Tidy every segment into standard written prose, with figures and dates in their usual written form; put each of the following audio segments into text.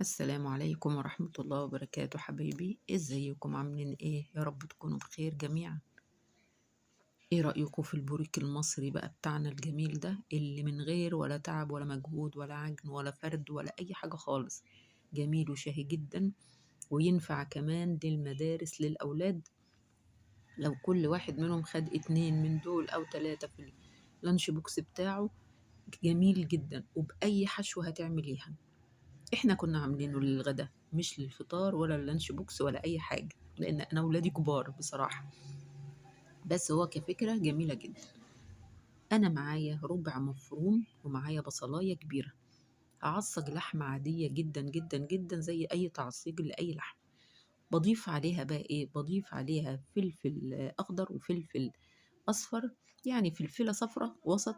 السلام عليكم ورحمة الله وبركاته حبايبي، ازيكم عاملين ايه؟ يا رب تكونوا بخير جميعا. ايه رأيكم في البوريك المصري بقى بتاعنا الجميل ده اللي من غير ولا تعب ولا مجهود ولا عجن ولا فرد ولا اي حاجة خالص؟ جميل وشهي جدا، وينفع كمان للمدارس للأولاد. لو كل واحد منهم خد 2 من دول أو 3 في اللانش بوكس بتاعه، جميل جدا وبأي حشوة هتعمليها. احنا كنا عاملينه للغدا مش للفطار ولا اللانش بوكس ولا اي حاجه، لان انا ولادي كبار بصراحه. بس هو كفكره جميله جدا. انا معايا ربع مفروم ومعايا بصلايه كبيره. هعصج لحمه عاديه جدا جدا جدا زي اي تعصيج لاي لحم. بضيف عليها بقى ايه؟ بضيف عليها فلفل اخضر وفلفل اصفر، يعني فلفله صفرة وسط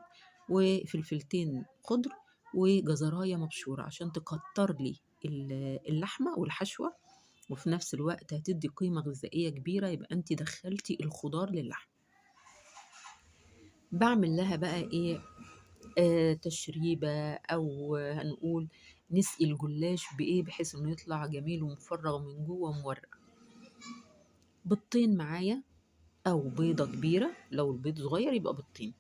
وفلفلتين خضر وجزرايه مبشوره عشان تكتر لي اللحمه والحشوه، وفي نفس الوقت هتدي قيمة غذائية كبيرة، يبقى انت دخلتي الخضار للحم. بعمل لها بقى ايه؟ تشريبة او هنقول نسقي الجلاش بايه بحيث انه يطلع جميل ومفرغ من جوه ومورق. بيضتين معايا او بيضة كبيرة، لو البيض صغير يبقى بيضتين.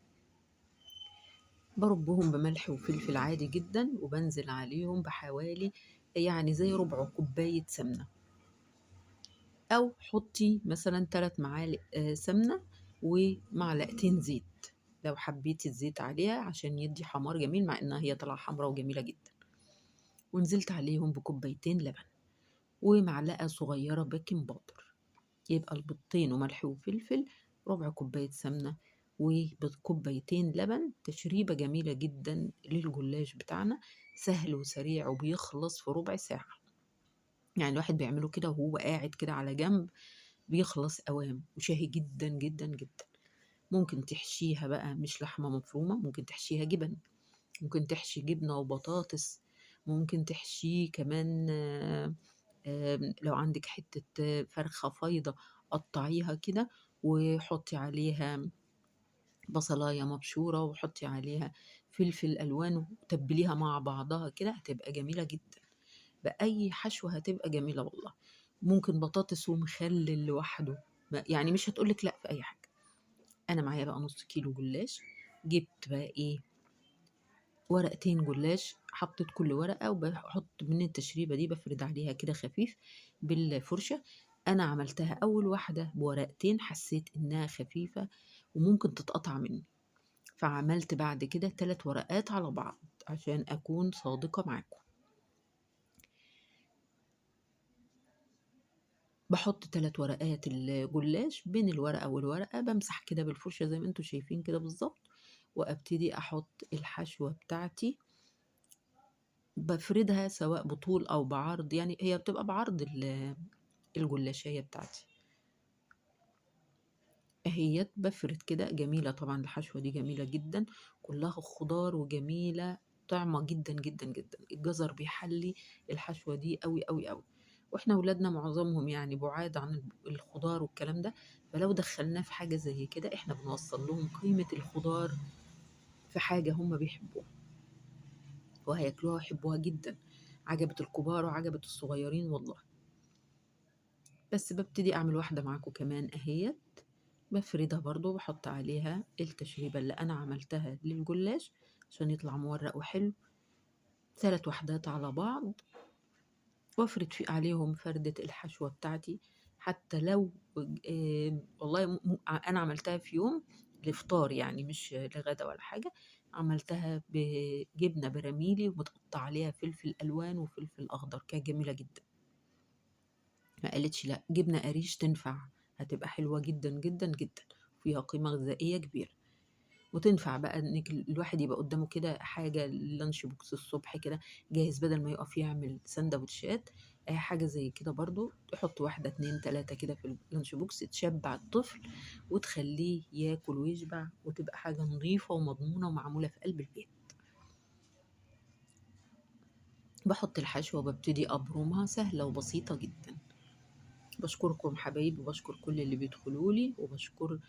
بربهم بملح وفلفل عادي جدا، وبنزل عليهم بحوالي يعني زي ربع كوباية سمنة، او حطي مثلا 3 معالق سمنة ومعلقتين زيت لو حبيتي الزيت عليها عشان يدي حمار جميل، مع انها هي طالعة حمرا وجميلة جدا. ونزلت عليهم بكوبايتين لبن ومعلقة صغيرة بيكنج باودر. يبقى البيضتين وملح وفلفل، ربع كوباية سمنة وكوبايتين لبن. تشريبة جميلة جدا للجلاش بتاعنا، سهل وسريع وبيخلص في ربع ساعة. يعني الواحد بيعمله كده وهو قاعد كده على جنب، بيخلص أوام وشهي جدا جدا جدا. ممكن تحشيها بقى مش لحمة مفرومة، ممكن تحشيها جبن، ممكن تحشي جبنة وبطاطس، ممكن تحشيه كمان لو عندك حتة فرخة فايضة قطعيها كده وحطي عليها بصلاية مبشورة وحطي عليها فلفل ألوان وتبليها مع بعضها كده، هتبقى جميلة جدا. بأي حشوة هتبقى جميلة والله. ممكن بطاطس ومخلل لوحده، يعني مش هتقولك لأ في أي حاجة. أنا معايا بقى نص كيلو جلاش. جبت بقى إيه؟ ورقتين جلاش، حطيت كل ورقة وبحط من التشريبة دي بفرد عليها كده خفيف بالفرشة. أنا عملتها أول واحدة بورقتين، حسيت إنها خفيفة وممكن تتقطع مني، فعملت بعد كده 3 ورقات على بعض عشان أكون صادقة معاكم. بحط 3 ورقات الجلاش بين الورقة والورقة، بمسح كده بالفرشة زي ما انتوا شايفين كده بالظبط، وابتدي احط الحشوة بتاعتي. بفردها سواء بطول او بعرض، يعني هي بتبقى بعرض الجلاشية بتاعتي اهيت. بفرد كده، جميلة طبعا الحشوة دي جميلة جدا، كلها خضار وجميلة، طعمة جدا جدا جدا. الجزر بيحلي الحشوة دي قوي قوي قوي، واحنا ولادنا معظمهم يعني بعاد عن الخضار والكلام ده، فلو دخلناه في حاجة زي كده احنا بنوصل لهم قيمة الخضار في حاجة هم بيحبوها وهياكلوها ويحبوها جدا. عجبت الكبار وعجبت الصغيرين والله. بس ببتدي اعمل واحدة معاكم كمان اهيت، بفردها برضو، بحط عليها التشريبة اللي أنا عملتها للجلاش عشان يطلع مورق وحلو. 3 وحدات على بعض، وافرد في عليهم فردة الحشوة بتاعتي. حتى لو والله أنا عملتها في يوم لفطار، يعني مش لغدا ولا حاجة. عملتها بجبنة براميلي ومتقطع عليها فلفل ألوان وفلفل أخضر، كانت جميلة جدا. ما قالتش لا، جبنة قريش تنفع، هتبقى حلوة جدا جدا جدا، فيها قيمة غذائية كبيرة. وتنفع بقى انك الواحد يبقى قدامه كده حاجة لانش بوكس الصبح كده جاهز، بدل ما يقف يعمل سندوتشات. حاجة زي كده برضو، تحط واحدة 2 3 كده في اللانش بوكس، تشبع الطفل وتخليه ياكل ويشبع، وتبقى حاجة نظيفة ومضمونة ومعمولة في قلب البيت. بحط الحشوة وببتدي أبرمها، سهلة وبسيطة جدا. بشكركم حبايبي، وبشكر كل اللي بيدخلوا لي، وبشكر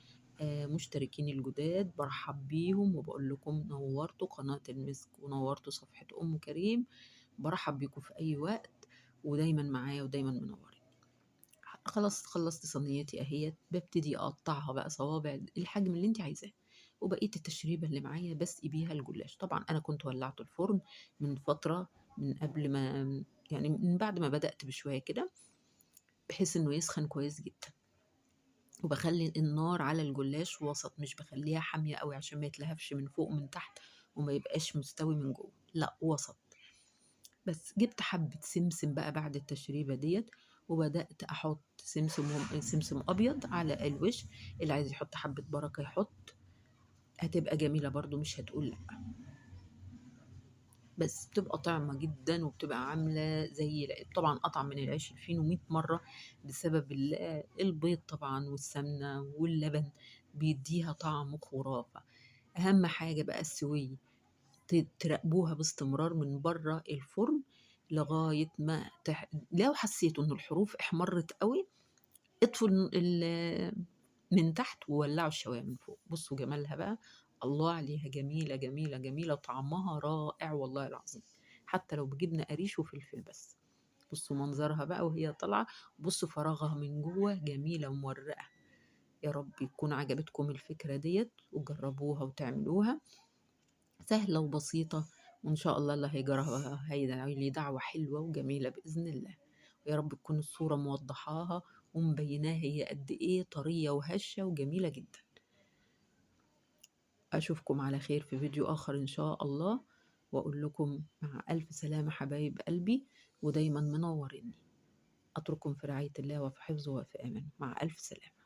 مشتركين الجداد، برحب بيهم وبقول لكم نورتوا قناة المسك ونورتوا صفحة أم كريم. برحب بيكم في أي وقت. ودايما معايا ودايما منورين. خلاص خلصت صينيتي اهيت، ببتدي اقطعها بقى صوابع الحجم اللي انت عايزاه، وبقيه التشريبه اللي معايا بسقي بيها الجلاش. طبعا انا كنت ولعت الفرن من فتره، من قبل ما، يعني من بعد ما بدأت بشويه كده، بحيث انه يسخن كويس جدا. وبخلي النار على الجلاش وسط، مش بخليها حاميه قوي عشان ما يتلهفش من فوق ومن تحت وما يبقاش مستوي من جوه، لا وسط. بس جبت حبة سمسم بقى بعد التشريبة ديت، وبدأت أحط سمسم أبيض على الوش. اللي عايز يحط حبة بركة يحط، هتبقى جميلة برضو، مش هتقول لأ. بس بتبقى طعمة جدا، وبتبقى عاملة زي طبعا أطعم من العيش الفينو 100 مرة، بسبب البيض طبعا والسمنة واللبن، بيديها طعم خرافة. أهم حاجة بقى السوية، تراقبوها باستمرار من بره الفرن لغاية ما لو حسيتوا ان الحروف احمرت قوي، اطفوا من تحت وولعوا الشواية من فوق. بصوا جمالها بقى، الله عليها، جميلة جميلة جميلة، طعمها رائع والله العظيم، حتى لو بجبنة قريش وفلفل بس. بصوا منظرها بقى وهي طالعة، بصوا فراغها من جوه جميلة ومورقة. يا رب يكون عجبتكم الفكرة ديت وجربوها وتعملوها، سهلة وبسيطة، وإن شاء الله اللي هيجربها هيدعي لي دعوة حلوة وجميلة بإذن الله. ويا رب تكون الصورة موضحاها ومبيناها هي قد إيه طرية وهشة وجميلة جدا. أشوفكم على خير في فيديو آخر إن شاء الله، وأقول لكم مع ألف سلامة حبايب قلبي، ودايما منوريني. أترككم في رعاية الله وفي حفظه وفي أمان، مع ألف سلامة.